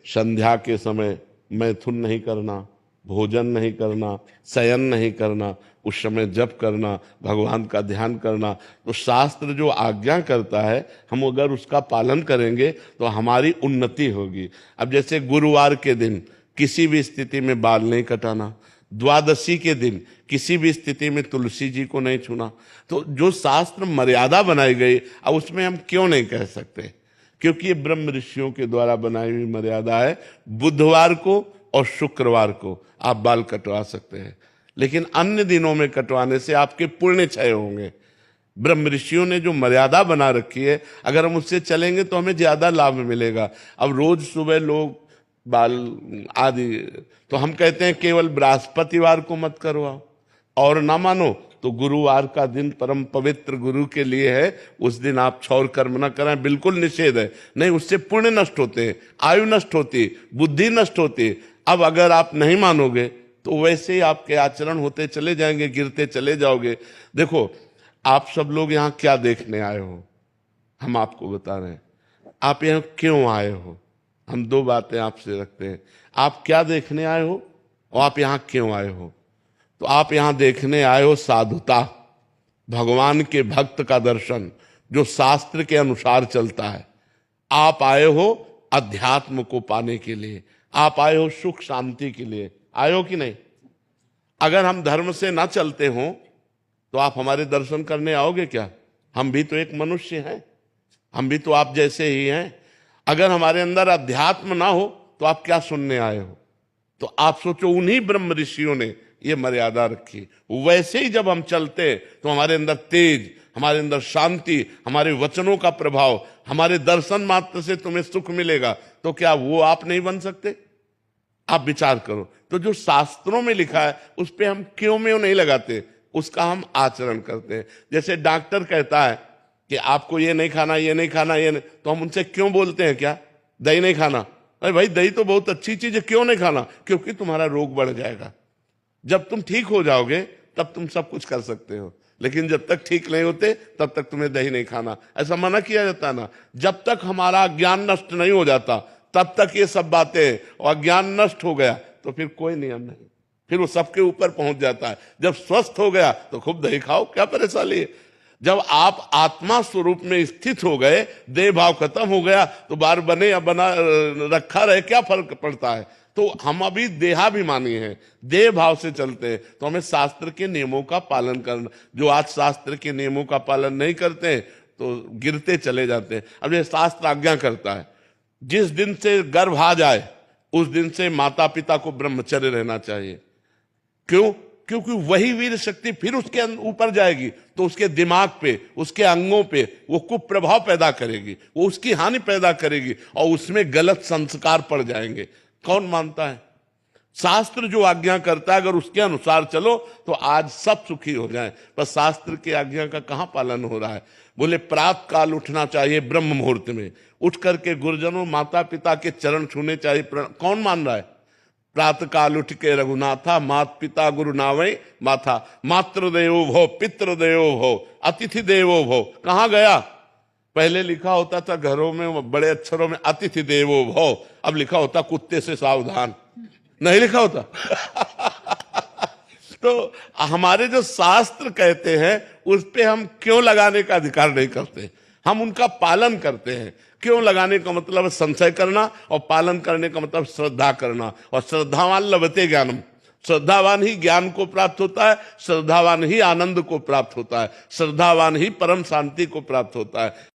संध्या के समय मैथुन नहीं करना, भोजन नहीं करना, शयन नहीं करना, उस समय जप करना, भगवान का ध्यान करना। तो शास्त्र जो आज्ञा करता है, हम अगर उसका पालन करेंगे तो हमारी उन्नति होगी। अब जैसे गुरुवार के दिन किसी भी स्थिति में बाल नहीं कटाना, द्वादशी के दिन किसी भी स्थिति में तुलसी जी को नहीं छूना। तो जो शास्त्र मर्यादा बनाई गई, अब उसमें हम क्यों नहीं कह सकते? क्योंकि ये ब्रह्म ऋषियों के द्वारा बनाई हुई मर्यादा है। बुधवार को और शुक्रवार को आप बाल कटवा सकते हैं, लेकिन अन्य दिनों में कटवाने से आपके पुण्य क्षय होंगे। ब्रह्म ऋषियों ने जो मर्यादा बना रखी है, अगर हम उससे चलेंगे तो हमें ज्यादा लाभ मिलेगा। अब रोज सुबह लोग बाल आदि, तो हम कहते हैं केवल बृहस्पतिवार को मत करवाओ, और ना मानो तो गुरुवार का दिन परम पवित्र गुरु के लिए है, उस दिन आप क्षौर कर्म न करें, बिल्कुल निषेध है। नहीं, उससे पुण्य नष्ट होते हैं, आयु नष्ट होती, बुद्धि नष्ट होती। अब अगर आप नहीं मानोगे तो वैसे ही आपके आचरण होते चले जाएंगे, गिरते चले जाओगे। देखो, आप सब लोग यहाँ क्या देखने आए हो, हम आपको बता रहे हैं। आप यहाँ क्यों आए हो, हम दो बातें आपसे रखते हैं। आप क्या देखने आए हो और आप यहाँ क्यों आए हो? तो आप यहाँ देखने आए हो साधुता, भगवान के भक्त का दर्शन जो शास्त्र के अनुसार चलता है। आप आए हो अध्यात्म को पाने के लिए, आप आए हो सुख शांति के लिए, आए हो कि नहीं? अगर हम धर्म से ना चलते हो तो आप हमारे दर्शन करने आओगे क्या? हम भी तो एक मनुष्य हैं, हम भी तो आप जैसे ही हैं। अगर हमारे अंदर अध्यात्म ना हो तो आप क्या सुनने आए हो? तो आप सोचो, उन्हीं ब्रह्म ऋषियों ने ये मर्यादा रखी। वैसे ही जब हम चलते तो हमारे अंदर तेज, हमारे अंदर शांति, हमारे वचनों का प्रभाव, हमारे दर्शन मात्र से तुम्हें सुख मिलेगा। तो क्या वो आप नहीं बन सकते? आप विचार करो। तो जो शास्त्रों में लिखा है उस पे हम क्यों में नहीं लगाते, उसका हम आचरण करते हैं। जैसे डॉक्टर कहता है कि आपको ये नहीं खाना, ये नहीं खाना, ये नहीं, तो हम उनसे क्यों बोलते हैं क्या दही नहीं खाना? अरे भाई, दही तो बहुत अच्छी चीज है, क्यों नहीं खाना? क्योंकि तुम्हारा रोग बढ़ जाएगा। जब तुम ठीक हो जाओगे तब तुम सब कुछ कर सकते हो, लेकिन जब तक ठीक नहीं होते तब तक तुम्हें दही नहीं खाना, ऐसा मना किया जाता है ना। जब तक हमारा ज्ञान नष्ट नहीं हो जाता तब तक ये सब बातें, और ज्ञान नष्ट हो गया तो फिर कोई नियम नहीं, फिर वो सबके ऊपर पहुंच जाता है। जब स्वस्थ हो गया तो खूब दही खाओ, क्या परेशानी है? जब आप आत्मा स्वरूप में स्थित हो गए, देह भाव खत्म हो गया, तो बार बने या बना रखा रहे, क्या फर्क पड़ता है? तो हम अभी देहाभिमानी हैं, देह भाव से चलते हैं। तो हमें शास्त्र के नियमों का पालन करना। जो आज शास्त्र के नियमों का पालन नहीं करते तो गिरते चले जाते हैं। अब ये शास्त्र आज्ञा करता है, जिस दिन से गर्भ आ जाए उस दिन से माता पिता को ब्रह्मचर्य रहना चाहिए। क्यों? क्योंकि वही वीर शक्ति फिर उसके ऊपर जाएगी तो उसके दिमाग पे, उसके अंगों पे वो कुप्रभाव पैदा करेगी, वो उसकी हानि पैदा करेगी और उसमें गलत संस्कार पड़ जाएंगे। कौन मानता है? शास्त्र जो आज्ञा करता है अगर उसके अनुसार चलो तो आज सब सुखी हो जाएं। पर शास्त्र की आज्ञा का कहां पालन हो रहा है? बोले प्रातः काल उठना चाहिए, ब्रह्म मुहूर्त में उठ करके गुरुजनों माता पिता के चरण छूने चाहिए। कौन मान रहा है? प्रातः काल उठ के रघुनाथा, मात पिता गुरु नावै माथा, मातृदेवो भव पितृदेवो भव अतिथि देवो भव। कहां गया? पहले लिखा होता था घरों में बड़े अक्षरों में अतिथि देवो भव, अब लिखा होता कुत्ते से सावधान, नहीं लिखा होता। तो हमारे जो शास्त्र कहते हैं उस पे हम क्यों लगाने का अधिकार नहीं करते? हम उनका पालन करते हैं। क्यों लगाने का मतलब संशय करना, और पालन करने का मतलब श्रद्धा करना। और श्रद्धावान लभते ज्ञानम, श्रद्धावान ही ज्ञान को प्राप्त होता है, श्रद्धावान ही आनंद को प्राप्त होता है, श्रद्धावान ही परम शांति को प्राप्त होता है।